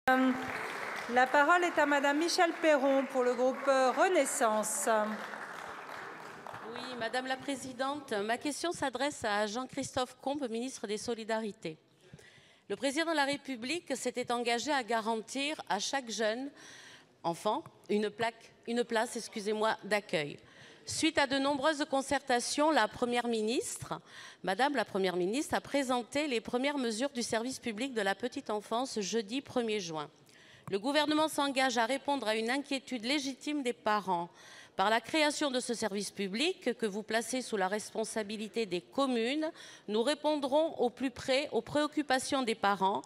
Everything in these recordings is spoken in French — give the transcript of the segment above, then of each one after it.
La parole est à Madame Michèle Peyron pour le groupe Renaissance. Oui, Madame la Présidente, ma question s'adresse à Jean-Christophe Combe, ministre des Solidarités. Le président de la République s'était engagé à garantir à chaque jeune enfant une place d'accueil. Suite à de nombreuses concertations, Madame la Première ministre a présenté les premières mesures du service public de la petite enfance jeudi 1er juin. Le gouvernement s'engage à répondre à une inquiétude légitime des parents. Par la création de ce service public que vous placez sous la responsabilité des communes, nous répondrons au plus près aux préoccupations des parents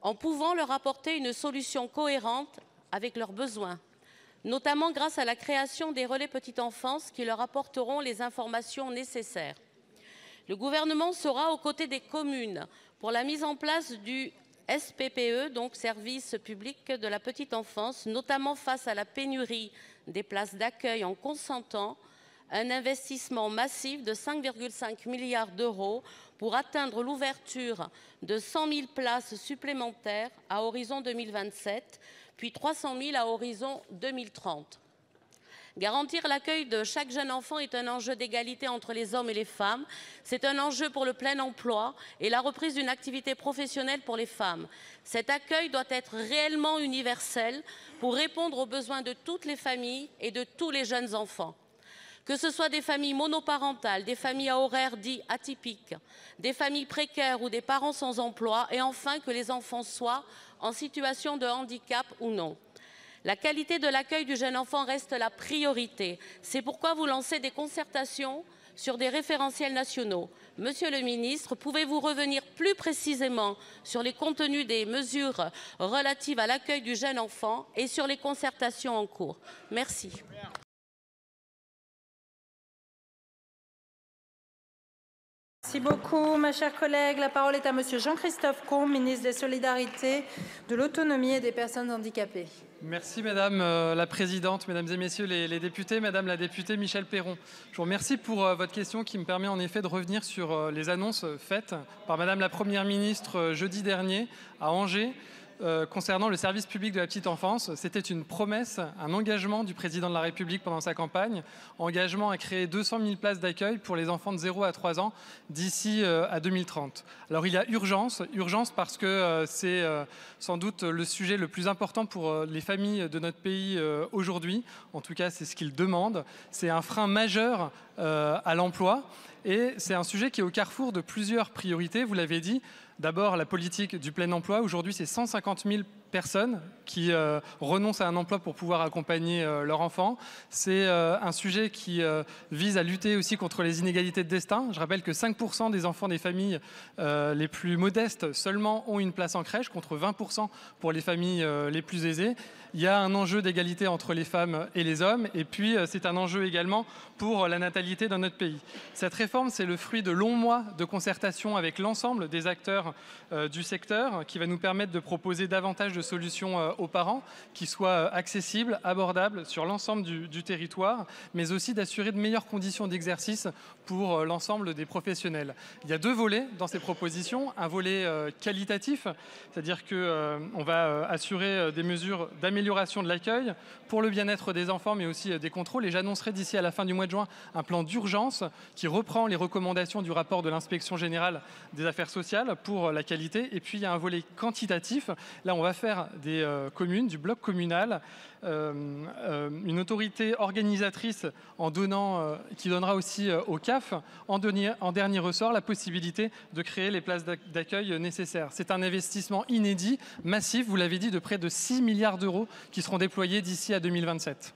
en pouvant leur apporter une solution cohérente avec leurs besoins, notamment grâce à la création des relais petite enfance qui leur apporteront les informations nécessaires. Le gouvernement sera aux côtés des communes pour la mise en place du SPPE, donc Service public de la petite enfance, notamment face à la pénurie des places d'accueil en consentant un investissement massif de 5,5 milliards d'euros pour atteindre l'ouverture de 100 000 places supplémentaires à horizon 2027, puis 300 000 à horizon 2030. Garantir l'accueil de chaque jeune enfant est un enjeu d'égalité entre les hommes et les femmes. C'est un enjeu pour le plein emploi et la reprise d'une activité professionnelle pour les femmes. Cet accueil doit être réellement universel pour répondre aux besoins de toutes les familles et de tous les jeunes enfants. Que ce soit des familles monoparentales, des familles à horaires dits atypiques, des familles précaires ou des parents sans emploi, et enfin que les enfants soient en situation de handicap ou non. La qualité de l'accueil du jeune enfant reste la priorité. C'est pourquoi vous lancez des concertations sur des référentiels nationaux. Monsieur le ministre, pouvez-vous revenir plus précisément sur les contenus des mesures relatives à l'accueil du jeune enfant et sur les concertations en cours? Merci. Merci beaucoup, ma chère collègue. La parole est à Monsieur Jean-Christophe Combe, ministre des Solidarités, de l'Autonomie et des Personnes handicapées. Merci Madame la Présidente, Mesdames et Messieurs les députés, Madame la députée Michèle Peyron. Je vous remercie pour votre question qui me permet en effet de revenir sur les annonces faites par Madame la Première ministre jeudi dernier à Angers. Concernant le service public de la petite enfance, c'était une promesse, un engagement du président de la République pendant sa campagne, engagement à créer 200 000 places d'accueil pour les enfants de 0 à 3 ans d'ici à 2030. Alors il y a urgence parce que c'est sans doute le sujet le plus important pour les familles de notre pays aujourd'hui. En tout cas, c'est ce qu'ils demandent. C'est un frein majeur à l'emploi et c'est un sujet qui est au carrefour de plusieurs priorités, vous l'avez dit. D'abord, la politique du plein emploi. Aujourd'hui, c'est 150 000 personnes qui renoncent à un emploi pour pouvoir accompagner leur enfant. C'est un sujet qui vise à lutter aussi contre les inégalités de destin. Je rappelle que 5% des enfants des familles les plus modestes seulement ont une place en crèche, contre 20% pour les familles les plus aisées. Il y a un enjeu d'égalité entre les femmes et les hommes. Et puis, c'est un enjeu également pour la natalité dans notre pays. Cette réforme, c'est le fruit de longs mois de concertation avec l'ensemble des acteurs du secteur qui va nous permettre de proposer davantage de solutions aux parents qui soient accessibles, abordables sur l'ensemble du territoire, mais aussi d'assurer de meilleures conditions d'exercice pour l'ensemble des professionnels. Il y a deux volets dans ces propositions. Un volet qualitatif, c'est-à-dire qu'on va assurer des mesures d'amélioration de l'accueil pour le bien-être des enfants, mais aussi des contrôles. Et j'annoncerai d'ici à la fin du mois de juin un plan d'urgence qui reprend les recommandations du rapport de l'Inspection générale des affaires sociales pour la qualité. Et puis il y a un volet quantitatif. Là, on va faire des communes, du bloc communal, une autorité organisatrice qui donnera aussi au CAF, en dernier ressort, la possibilité de créer les places d'accueil nécessaires. C'est un investissement inédit, massif, vous l'avez dit, de près de 6 milliards d'euros qui seront déployés d'ici à 2027.